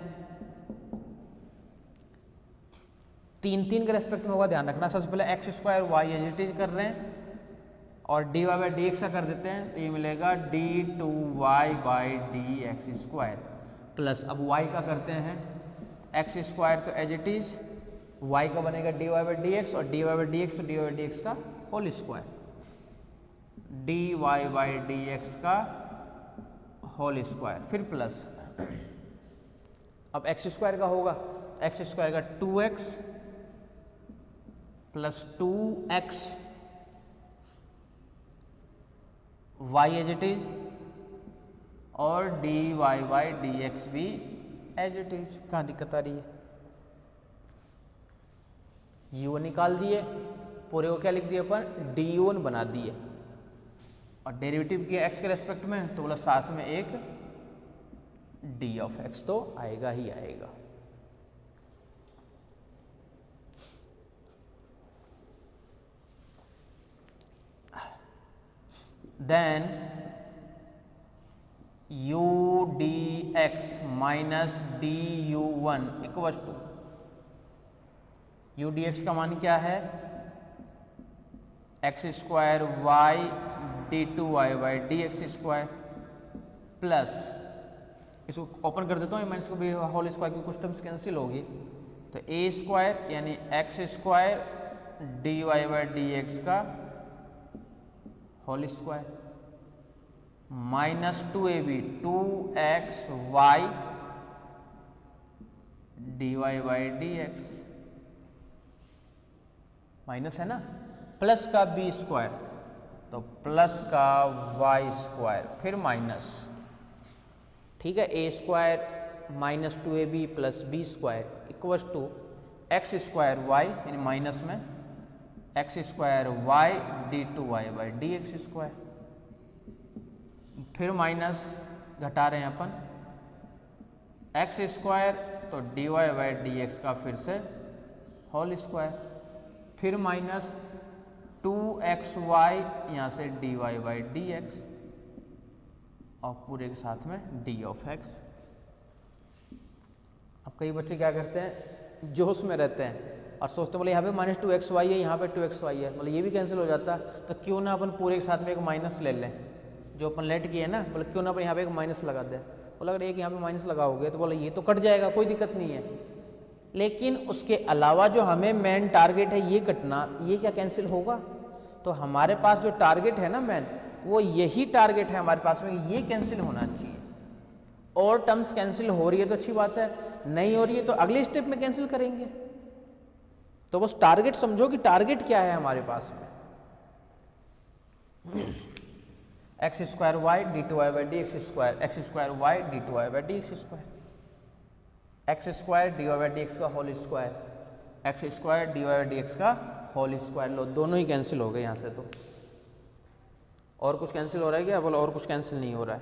3 के रेस्पेक्ट में होगा, ध्यान रखना। सबसे पहले x square y as it is कर रहे हैं और d y by d x का कर देते हैं, तो ये मिलेगा d two y by d x square plus, अब वाई का करते हैं, एक्स स्क्वायर तो एज इट इज, वाई का बनेगा d y by d x और d y by d x तो d y by d x का whole square, d y by d x का होल स्क्वायर, फिर प्लस, अब x square का होगा, एक्स स्क्वायर का 2x plus 2x y as it is और d y by d x भी as it is, कहाँ दिक्कत आ रही है। U1 निकाल दिए, पूरे को क्या लिख दिए अपन, D1 बना दिए, और डेरिवेटिव किया x के रेस्पेक्ट में, तो बोला साथ में एक d ऑफ x तो आएगा ही आएगा। Then u dx minus du1 equal to, u dx का मान क्या है, x square y d two y by d x square plus, इसको ओपन कर देता हूँ, मैं इसको भी होल स्क्वायर की कुछ टर्म्स कैंसिल होगी, तो ए स्क्वायर यानी x square d y by d x का whole square minus 2ab 2xy d y by d x, minus है ना, प्लस का बी स्क्वायर तो प्लस का वाई स्क्वायर, फिर माइनस, ठीक है, a square minus 2ab plus b square equals to x square y यानी माइनस में x square y d two y by d x square, फिर माइनस घटा रहे हैं अपन, एक्स स्क्वायर तो d y by d x का फिर से होल स्क्वायर, फिर माइनस 2xy यहाँ से d y by d x और पूरे के साथ में डी ऑफ एक्स। अब कई बच्चे क्या करते हैं, जोश में रहते हैं और सोचते बोले यहाँ पे माइनस 2xy है, यहाँ पे 2xy है, बोले ये भी कैंसिल हो जाता, तो क्यों ना अपन पूरे के साथ में एक माइनस ले लें, जो अपन लेट किए ना, बोले क्यों ना अपन यहाँ पे एक माइनस लगा दें, बोला अगर एक यहाँ पे माइनस लगाओगे तो बोला ये तो कट जाएगा, कोई दिक्कत नहीं है, लेकिन उसके अलावा जो हमें मेन टारगेट है ये कटना, ये क्या कैंसिल होगा, तो हमारे पास जो टारगेट है ना मेन, वो यही टारगेट है हमारे पास में, ये कैंसिल होना चाहिए। और टर्म्स कैंसिल हो रही है तो अच्छी बात है, नहीं हो रही है तो अगले स्टेप में कैंसिल करेंगे। तो बस टारगेट समझो कि टारगेट क्या है हमारे पास में, x square y d two y by d x square y d two y by d x square d y by d x का whole square, x square d y by d x का whole square. लो दोनों ही cancel हो गए यहाँ से, तो और कुछ कैंसिल हो रहा है क्या? बोलो और कुछ कैंसिल नहीं हो रहा है।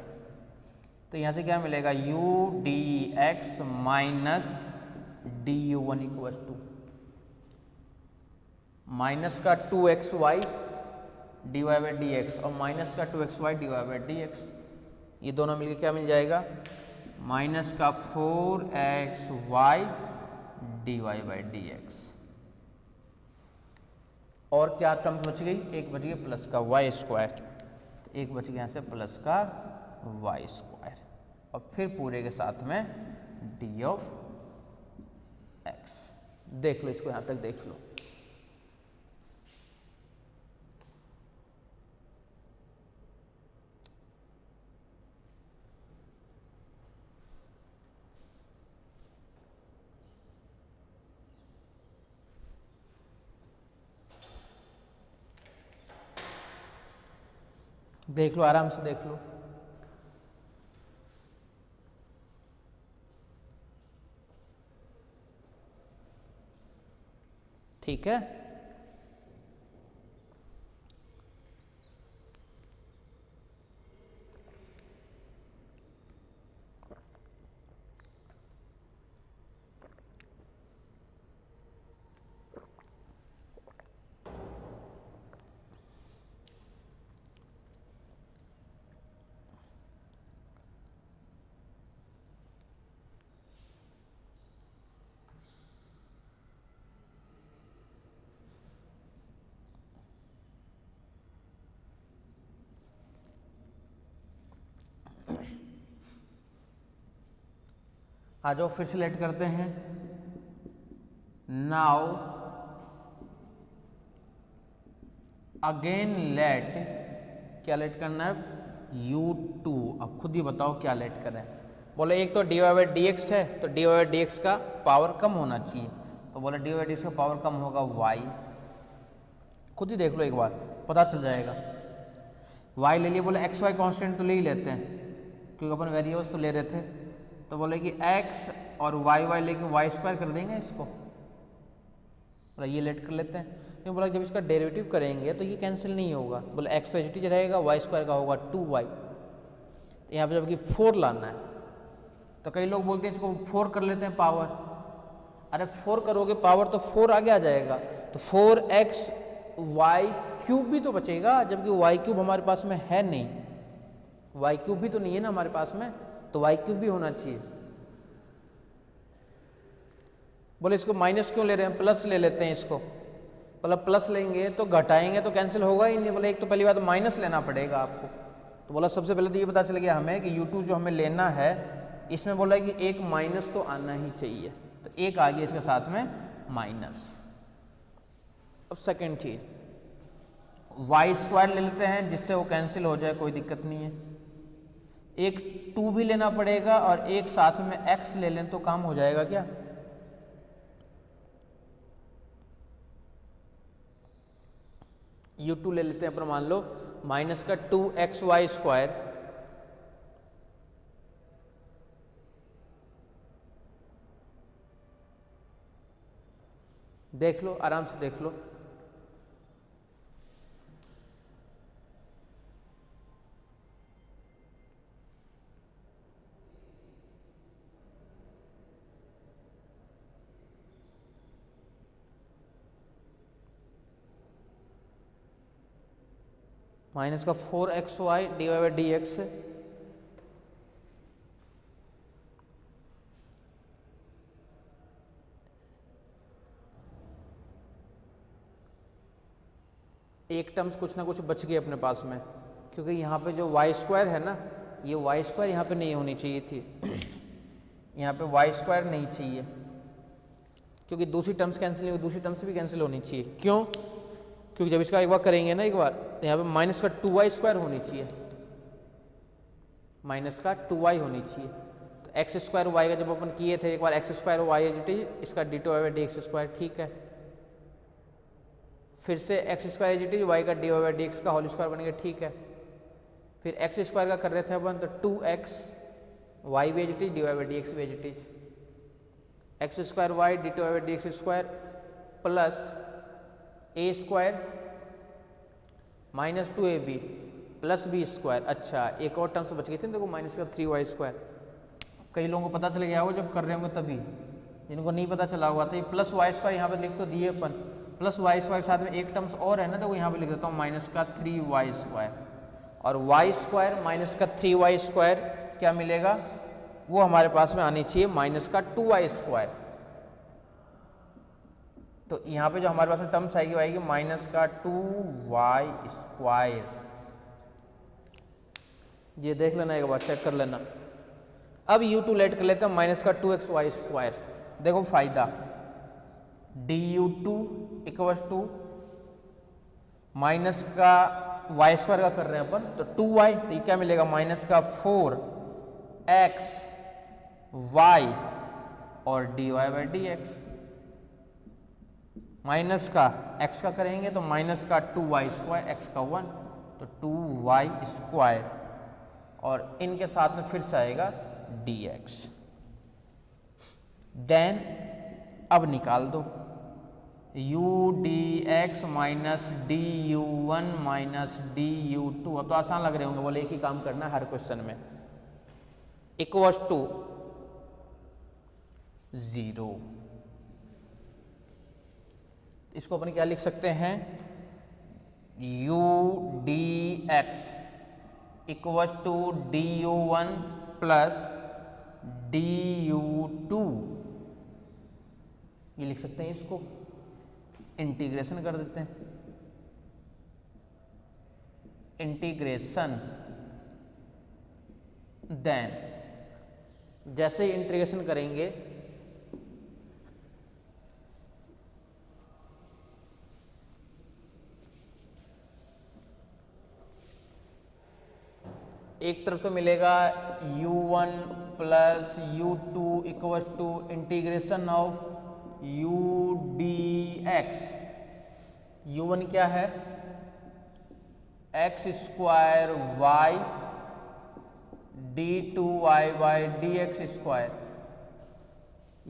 तो यहाँ से क्या मिलेगा, u d x minus d u one equal to minus का 2xy d y by d x और माइनस का 2xy d y by d x, ये दोनों मिलके क्या मिल जाएगा, माइनस का 4xy d y by d x. और क्या टर्म्स बच गई, एक बच गई प्लस का वाई स्क्वायर, तो एक बच गया यहाँ से प्लस का वाई स्क्वायर और फिर पूरे के साथ में डी ऑफ एक्स। देख लो इसको, यहाँ तक देख लो। देख लो, आराम से देख लो। ठीक है, आ जाओ फिर से लेट करते हैं। नाउ अगेन लेट, क्या लेट करना है, u2। अब खुद ही बताओ क्या लेट करें। बोले एक तो d y by d x है, तो d y by d x का पावर कम होना चाहिए, तो बोले डी वाई डी एक्स का पावर कम होगा y। खुद ही देख लो एक बार, पता चल जाएगा। y ले लिए, बोले एक्स वाई कॉन्स्टेंट तो ले ही लेते हैं क्योंकि अपन वेरिएबल्स तो ले रहे थे, तो बोले कि x और y लेके वाई स्क्वायर कर देंगे इसको, बोला ये लेट कर लेते हैं। क्योंकि बोला जब इसका डेरिवेटिव करेंगे तो ये कैंसिल नहीं होगा, बोले x तो एच रहेगा, वाई स्क्वायर का होगा 2y। तो यहाँ पे जबकि 4 लाना है, तो कई लोग बोलते हैं इसको 4 कर लेते हैं पावर। अरे 4 करोगे पावर तो 4 आगे आ जाएगा, तो 4x वाई क्यूब भी तो बचेगा, जबकि वाई क्यूब हमारे पास में है नहीं, वाई क्यूब भी तो नहीं है ना हमारे पास में, तो वाई क्यूब भी होना चाहिए। बोले इसको माइनस क्यों ले रहे हैं, प्लस ले लेते हैं इसको। बोला प्लस लेंगे तो घटाएंगे तो कैंसिल होगा ही नहीं। बोले एक तो पहली बात माइनस लेना पड़ेगा आपको, तो बोला सबसे पहले तो ये पता चल गया हमें कि u2 जो हमें लेना है इसमें बोला कि एक माइनस तो आना ही चाहिए, तो एक आ गया इसके साथ में माइनस। अब सेकेंड चीज, वाई स्क्वायर ले लेते हैं जिससे वो कैंसिल हो जाए, कोई दिक्कत नहीं है। एक 2 भी लेना पड़ेगा और एक साथ में x ले लें तो काम हो जाएगा क्या। u2 ले लेते हैं पर मान लो माइनस का 2xy स्क्वायर, देख लो आराम से देख लो। माइनस का 4xy d y by d x, एक टर्म्स कुछ ना कुछ बच गए अपने पास में, क्योंकि यहाँ पे जो वाई स्क्वायर है ना, ये वाई स्क्वायर यहाँ पे नहीं होनी चाहिए थी, यहाँ पे वाई स्क्वायर नहीं चाहिए, क्योंकि दूसरी टर्म्स कैंसिल नहीं हुई, दूसरी टर्म्स भी कैंसिल होनी चाहिए। क्यों? क्योंकि जब इसका एक बार करेंगे ना एक बार, तो यहाँ पे माइनस का 2y स्क्वायर होनी चाहिए, माइनस का 2y होनी चाहिए। तो एक्स स्क्वायर वाई का जब अपन किए थे एक बार, x square y h t, इसका d two y d x square, ठीक है। फिर से x square as it is, y का d y by d x का होल स्क्वायर बन गया, ठीक है। फिर एक्स स्क्वायर का कर रहे थे अपन, तो 2x वाई भी as it is, d y by d x भी as it is, x square y d t y by d x square plus a square minus 2ab plus b square. अच्छा, एक और terms बच गई थी देखो, minus का 3y square. कई लोगों को पता चल गया हो जब कर रहे होंगे तभी, जिनको नहीं पता चला हुआ था ये प्लस वाई स्क्वायर यहाँ पे लिख तो दिए अपन, प्लस वाई स्क्वायर के साथ में एक टर्म्स और है ना, तो वो यहाँ पे लिख देता हूँ माइनस का 3y स्क्वायर, और वाई स्क्वायर माइनस का 3y स्क्वायर क्या मिलेगा, वो हमारे पास में आनी चाहिए माइनस का 2y स्क्वायर। तो यहाँ पे जो हमारे पास में टर्म्स आएगी माइनस का 2y स्क्वायर। ये देख लेना एक बार, चेक कर लेना। अब u2 लेट कर लेते हैं माइनस का 2xy स्क्वायर। देखो फायदा, du2 इक्वल्स टू माइनस का y स्क्वायर का कर रहे हैं अपन, तो 2y, तो ये क्या मिलेगा माइनस का 4x y और dy by d x, minus का x का करेंगे तो माइनस का 2y स्क्वायर, x का 1 तो 2y स्क्वायर, और इनके साथ में फिर से आएगा dx। देन अब निकाल दो u dx minus du1 minus du2। अब तो आसान लग रहे होंगे, बोले एक ही काम करना है हर क्वेश्चन में, इक्वल्स टू 0। इसको अपन क्या लिख सकते हैं, u dx equals to du1 plus du2, ये लिख सकते हैं। इसको इंटीग्रेशन कर देते हैं, इंटीग्रेशन, देन जैसे ही इंटीग्रेशन करेंगे एक तरफ से मिलेगा u1 plus u2 equal to integration of u dx। u1 क्या है, x square y d2y by d x square.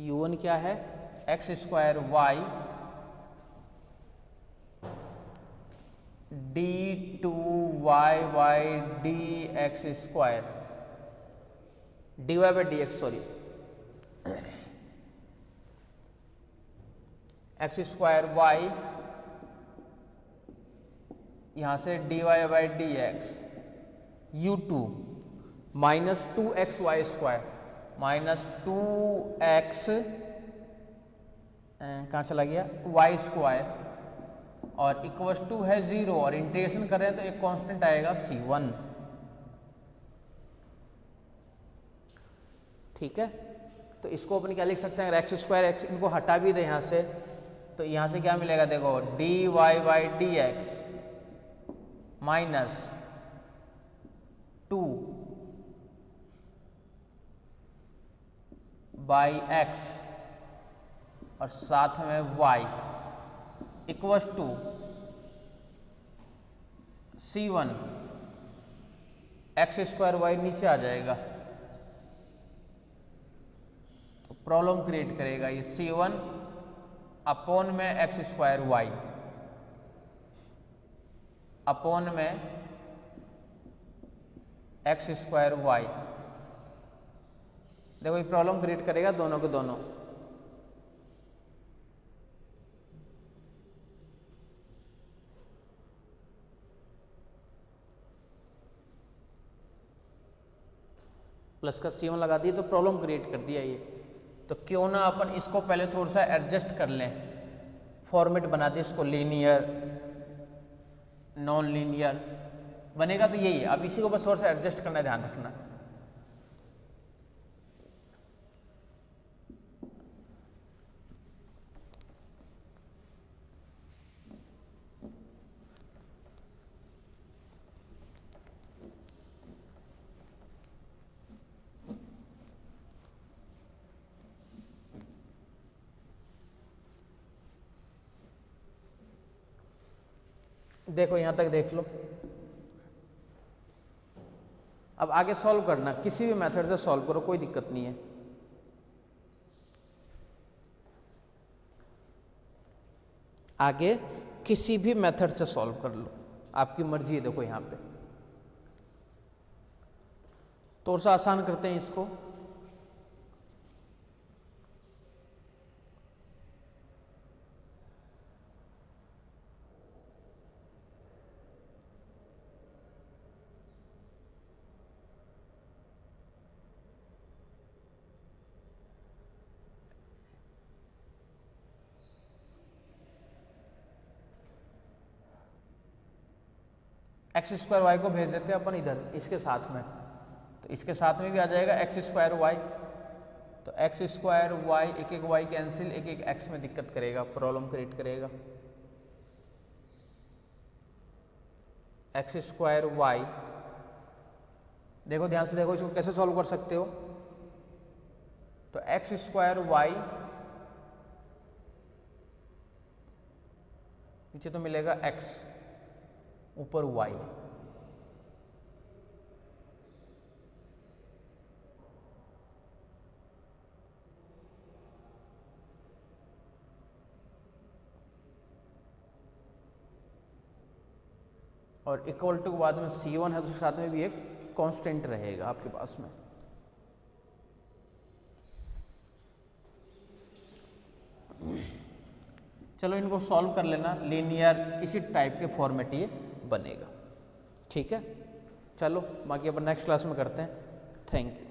u1 क्या है, x square y d2y by d x square, dy by d x, sorry, x square y, यहां से dy by d x, u2 minus 2xy square, minus 2x कहाँ चला गया y square, और equals to है 0, और इंटीग्रेशन कर रहे हैं तो एक कांस्टेंट आएगा c1। ठीक है, तो इसको अपन क्या लिख सकते हैं, अगर एक्स स्क्वायर एक्स इनको हटा भी दे यहाँ से, तो यहाँ से क्या मिलेगा, देखो dy by d x minus 2 by x और साथ में y equals to c1, x square y नीचे आ जाएगा तो प्रॉब्लम क्रिएट करेगा ये c1 अपॉन में एक्स स्क्वायर वाई अपॉन में एक्स स्क्वायर वाई। देखो ये प्रॉब्लम क्रिएट करेगा दोनों के दोनों। प्लस का c1 लगा दिए तो प्रॉब्लम क्रिएट कर दिया ये। तो क्यों ना अपन इसको पहले थोड़ा सा एडजस्ट कर लें, फॉर्मेट बना दे इसको, लीनियर नॉन लीनियर बनेगा तो यही है। अब इसी को बस थोड़ा सा एडजस्ट करना, ध्यान रखना। देखो यहाँ तक देख लो। अब आगे सॉल्व करना, किसी भी मेथड से सॉल्व करो, कोई दिक्कत नहीं है। आगे किसी भी मेथड से सॉल्व कर लो, आपकी मर्जी है। देखो यहाँ पे थोड़ा सा आसान करते हैं इसको। एक्स स्क्वायर वाई को भेज देते हैं अपन इधर इसके साथ में, तो इसके साथ में भी आ जाएगा एक्स स्क्वायर वाई। तो एक्स स्क्वायर वाई, एक एक वाई कैंसिल, एक एक एक्स में दिक्कत करेगा, प्रॉब्लम क्रिएट करेगा। एक्स स्क्वायर वाई, देखो ध्यान से देखो इसको कैसे सॉल्व कर सकते हो। तो एक्स स्क्वायर वाई नीचे तो मिलेगा एक्स, ऊपर वाई, और इक्वल टू के बाद में C1 है, तो साथ में भी एक कांस्टेंट रहेगा आपके पास में। चलो इनको सॉल्व कर लेना, लीनियर इसी टाइप के फॉर्मेट ये बनेगा। ठीक है, चलो बाकी अपन नेक्स्ट क्लास में करते हैं। Thank you.